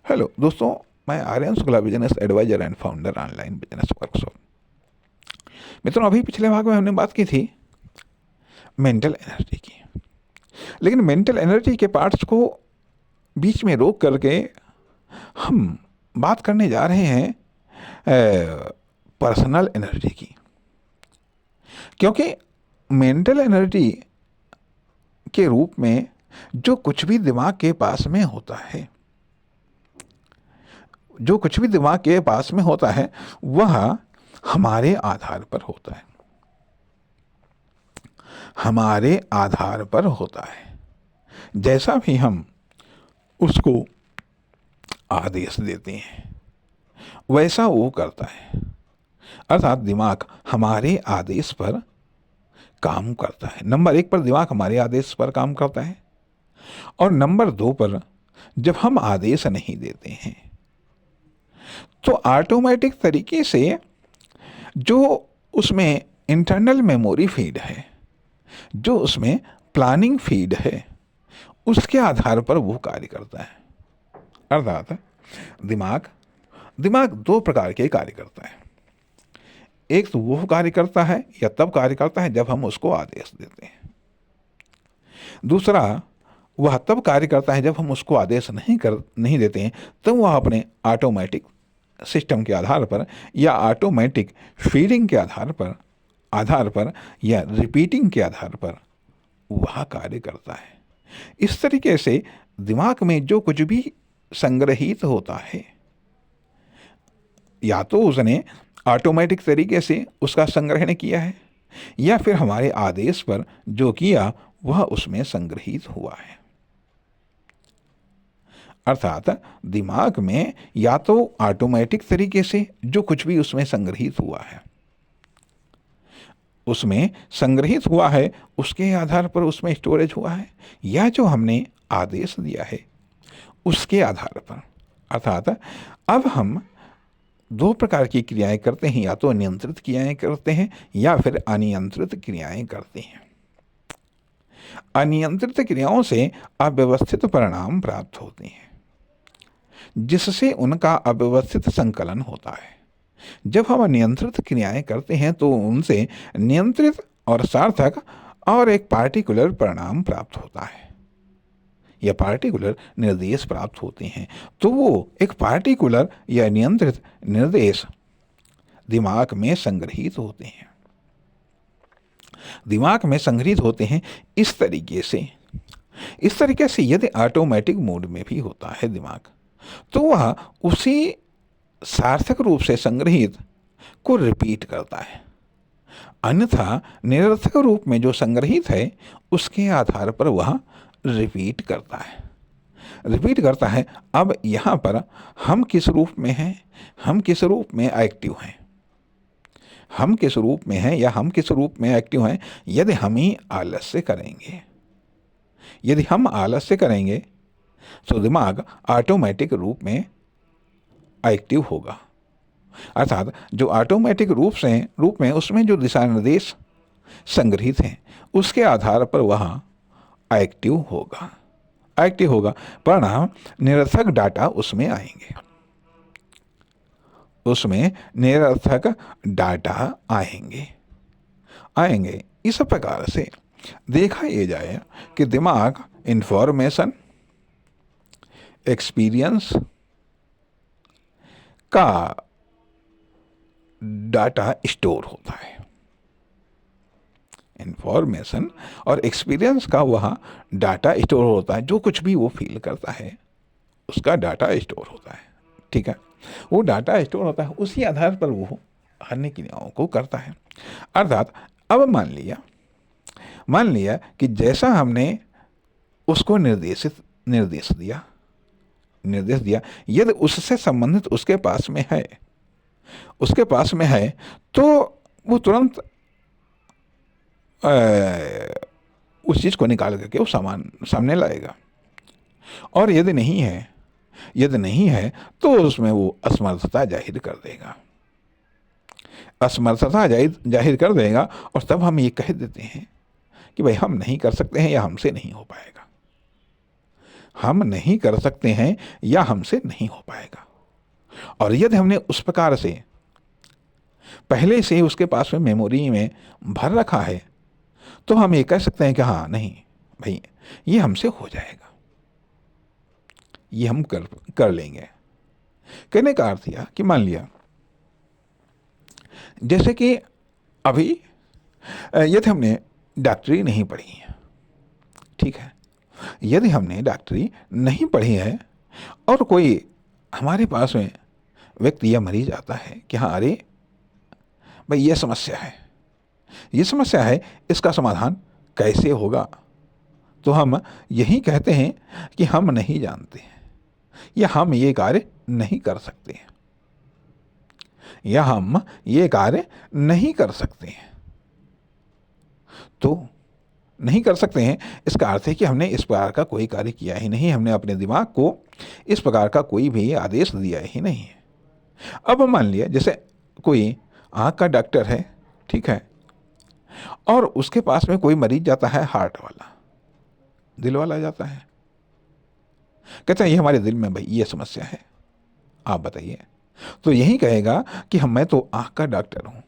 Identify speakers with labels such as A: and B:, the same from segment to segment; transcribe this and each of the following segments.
A: Hello दोस्तों, मैं Aryan Shukla, business advisor and founder online business workshop. मित्रों, अभी पिछले भाग में हमने बात की थी मेंटल एनर्जी की। लेकिन मेंटल एनर्जी के पार्ट्स को बीच में रोक करके हम बात करने जा रहे हैं पर्सनल एनर्जी की। क्योंकि मेंटल एनर्जी के रूप में जो कुछ भी दिमाग के पास में होता है, जो कुछ भी दिमाग के पास में होता है वह हमारे आधार पर होता है, हमारे आधार पर होता है। जैसा भी हम उसको आदेश देते हैं वैसा वो करता है। अर्थात दिमाग हमारे आदेश पर काम करता है। नंबर एक पर दिमाग हमारे आदेश पर काम करता है, और नंबर दो पर जब हम आदेश नहीं देते हैं तो ऑटोमेटिक तरीके से जो उसमें इंटरनल मेमोरी फीड है, जो उसमें प्लानिंग फीड है, उसके आधार पर वो कार्य करता है। अर्थात दिमाग दिमाग दो प्रकार के कार्य करता है। एक तो वो कार्य करता है या तब कार्य करता है जब हम उसको आदेश देते हैं। दूसरा, वह तब कार्य करता है जब हम उसको आदेश नहीं देते हैं, तो वह अपने ऑटोमेटिक सिस्टम के आधार पर या ऑटोमेटिक फीडिंग के आधार पर या रिपीटिंग के आधार पर वह कार्य करता है। इस तरीके से दिमाग में जो कुछ भी संग्रहित होता है, या तो उसने ऑटोमेटिक तरीके से उसका संग्रहण किया है या फिर हमारे आदेश पर जो किया वह उसमें संग्रहित हुआ है। अर्थात दिमाग में या तो ऑटोमेटिक तरीके से जो कुछ भी उसमें संग्रहित हुआ है, उसमें संग्रहित हुआ है, उसके आधार पर उसमें स्टोरेज हुआ है, या जो हमने आदेश दिया है उसके आधार पर। अर्थात अब हम दो प्रकार की क्रियाएं करते हैं, या तो नियंत्रित क्रियाएं करते हैं या फिर अनियंत्रित क्रियाएं करते हैं। अनियंत्रित क्रियाओं से अव्यवस्थित परिणाम प्राप्त होते हैं, जिससे उनका अव्यवस्थित संकलन होता है। जब हम अनियंत्रित क्रियाएं करते हैं तो उनसे नियंत्रित और सार्थक और एक पार्टिकुलर परिणाम प्राप्त होता है या पार्टिकुलर निर्देश प्राप्त होते हैं। तो वो एक पार्टिकुलर या नियंत्रित निर्देश दिमाग में संग्रहित होते हैं। दिमाग में संग्रहित होते हैं इस तरीके से यदि ऑटोमेटिक मोड में भी होता है दिमाग, तो वह उसी सार्थक रूप से संग्रहित को रिपीट करता है। अन्यथा निरर्थक रूप में जो संग्रहित है उसके आधार पर वह रिपीट करता है। अब यहाँ पर हम किस रूप में हैं, हम किस रूप में एक्टिव हैं, हम किस रूप में हैं या हम किस रूप में एक्टिव हैं। यदि हम ही आलस्य करेंगे, यदि हम आलस्य करेंगे तो दिमाग ऑटोमेटिक रूप में एक्टिव होगा। अर्थात जो ऑटोमेटिक रूप में उसमें जो दिशा निर्देश संग्रहित हैं उसके आधार पर वह एक्टिव होगा। परिणाम निरर्थक डाटा उसमें आएंगे। इस प्रकार से देखा ये जाए कि दिमाग इंफॉर्मेशन, एक्सपीरियंस का डाटा स्टोर होता है। इंफॉर्मेशन और एक्सपीरियंस का वह डाटा स्टोर होता है। जो कुछ भी वो फील करता है उसका डाटा स्टोर होता है। ठीक है, वो डाटा स्टोर होता है, उसी आधार पर वो अन्य क्रियाओं को करता है। अर्थात अब मान लिया कि जैसा हमने उसको निर्देश दिया, यदि उससे संबंधित उसके पास में है तो वो तुरंत उस चीज़ को निकाल करके वो सामान सामने लाएगा। और यदि नहीं है तो उसमें वो असमर्थता जाहिर कर देगा और तब हम ये कह देते हैं कि भाई हम नहीं कर सकते हैं या हमसे नहीं हो पाएगा। हम नहीं कर सकते हैं या हमसे नहीं हो पाएगा। और यदि हमने उस प्रकार से पहले से ही उसके पास में मेमोरी में भर रखा है, तो हम ये कह सकते हैं कि हाँ नहीं भाई, ये हमसे हो जाएगा, ये हम कर लेंगे। कहने का अर्थ यह कि मान लिया जैसे कि अभी यदि हमने डॉक्टरी नहीं पढ़ी है, ठीक है, यदि हमने डॉक्टरी नहीं पढ़ी है और कोई हमारे पास में व्यक्ति या मरीज आता है कि हाँ अरे भाई ये समस्या है, ये समस्या है, इसका समाधान कैसे होगा, तो हम यही कहते हैं कि हम नहीं जानते हैं, या हम ये कार्य नहीं कर सकते हैं, या हम ये कार्य नहीं कर सकते हैं। तो नहीं कर सकते हैं इसका अर्थ है कि हमने इस प्रकार का कोई कार्य किया ही नहीं, हमने अपने दिमाग को इस प्रकार का कोई भी आदेश दिया ही नहीं है। अब मान लिया जैसे कोई आँख का डॉक्टर है, ठीक है, और उसके पास में कोई मरीज जाता है हार्ट वाला, दिल वाला जाता है, कहते हैं ये हमारे दिल में भाई ये समस्या है, आप बताइए। तो यही कहेगा कि मैं तो आँख का डॉक्टर हूँ,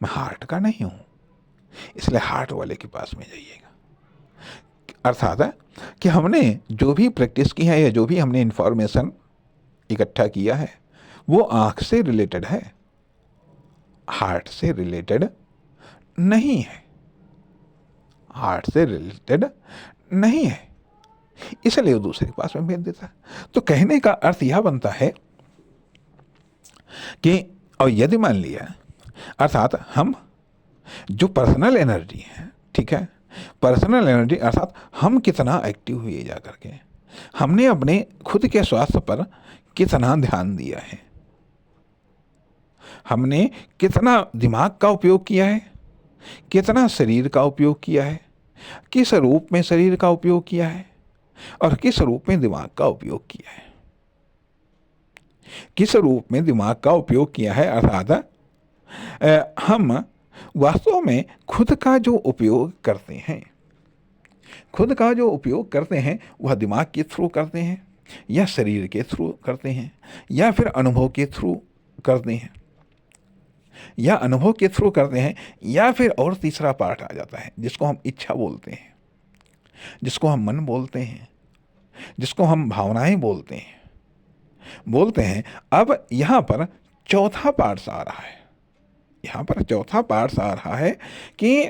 A: मैं हार्ट का नहीं हूँ, इसलिए हार्ट वाले के पास में जाइएगा। अर्थात है कि हमने जो भी प्रैक्टिस की है या जो भी हमने इंफॉर्मेशन इकट्ठा किया है वो आँख से रिलेटेड है, हार्ट से रिलेटेड नहीं है, हार्ट से रिलेटेड नहीं है, इसलिए वो दूसरे के पास में भेज देता है। तो कहने का अर्थ यह बनता है कि और यदि मान लिया अर्थात हम जो पर्सनल एनर्जी है, ठीक है, पर्सनल एनर्जी अर्थात हम कितना एक्टिव हुए जा करके, हमने अपने खुद के स्वास्थ्य पर कितना ध्यान दिया है, हमने कितना दिमाग का उपयोग किया है, कितना शरीर का उपयोग किया है, किस रूप में शरीर का उपयोग किया है और किस रूप में दिमाग का उपयोग किया है, किस रूप में दिमाग का उपयोग किया है। अर्थात हम वास्तव में खुद का जो उपयोग करते हैं, खुद का जो उपयोग करते हैं वह दिमाग के थ्रू करते हैं या शरीर के थ्रू करते हैं या फिर अनुभव के थ्रू करते हैं, या अनुभव के थ्रू करते हैं, या फिर और तीसरा पार्ट आ जाता है जिसको हम इच्छा बोलते हैं, जिसको हम मन बोलते हैं, जिसको हम भावनाएं बोलते हैं। अब यहाँ पर चौथा पार्ट आ रहा है, यहाँ पर चौथा पार्ट आ रहा है कि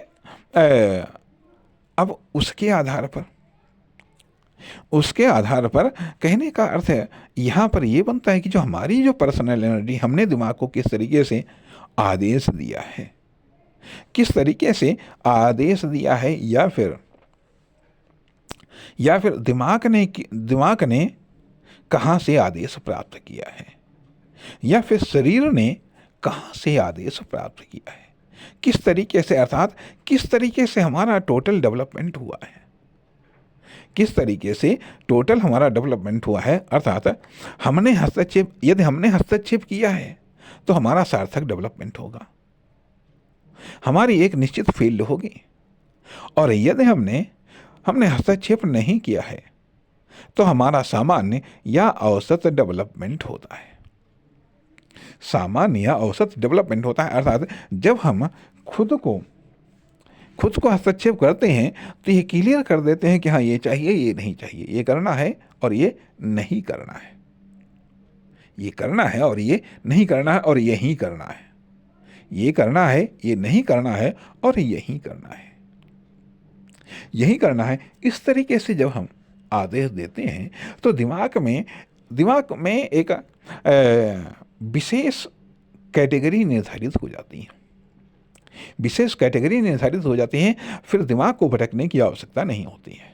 A: अब उसके आधार पर कहने का अर्थ है यहाँ पर ये बनता है कि जो हमारी जो पर्सनल एनर्जी, हमने दिमाग को किस तरीके से आदेश दिया है, किस तरीके से आदेश दिया है, या फिर दिमाग ने कहाँ से आदेश प्राप्त किया है, या फिर शरीर ने कहाँ से आदेश प्राप्त किया है, किस तरीके से, अर्थात किस तरीके से हमारा टोटल डेवलपमेंट हुआ है, किस तरीके से टोटल हमारा डेवलपमेंट हुआ है। अर्थात यदि हमने हस्तक्षेप किया है तो हमारा सार्थक डेवलपमेंट होगा, हमारी एक निश्चित फील्ड होगी, और यदि हमने हस्तक्षेप नहीं किया है तो हमारा सामान्य या औसत डेवलपमेंट होता है, सामान्य या औसत डेवलपमेंट होता है। अर्थात जब हम खुद को हस्तक्षेप करते हैं तो ये क्लियर कर देते हैं कि हाँ ये चाहिए, ये नहीं चाहिए, ये करना है और ये नहीं करना है, ये करना है और ये नहीं करना है और यही करना है, ये करना है, ये नहीं करना है और यही करना है, यही करना है। इस तरीके से जब हम आदेश देते हैं तो दिमाग में एक विशेष कैटेगरी निर्धारित हो जाती है, विशेष कैटेगरी निर्धारित हो जाती है। फिर दिमाग को भटकने की आवश्यकता नहीं होती है,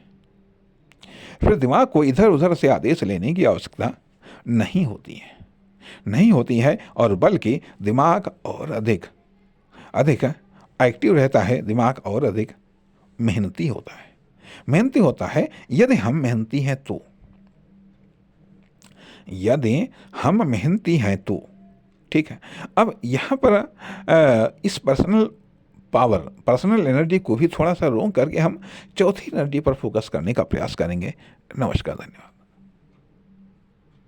A: फिर दिमाग को इधर उधर से आदेश लेने की आवश्यकता नहीं होती है, और बल्कि दिमाग और अधिक एक्टिव रहता है, दिमाग और अधिक मेहनती होता है यदि हम मेहनती हैं तो, ठीक है। अब यहाँ पर इस पर्सनल पावर, पर्सनल एनर्जी को भी थोड़ा सा रोक करके हम चौथी एनर्जी पर फोकस करने का प्रयास करेंगे। नमस्कार, धन्यवाद।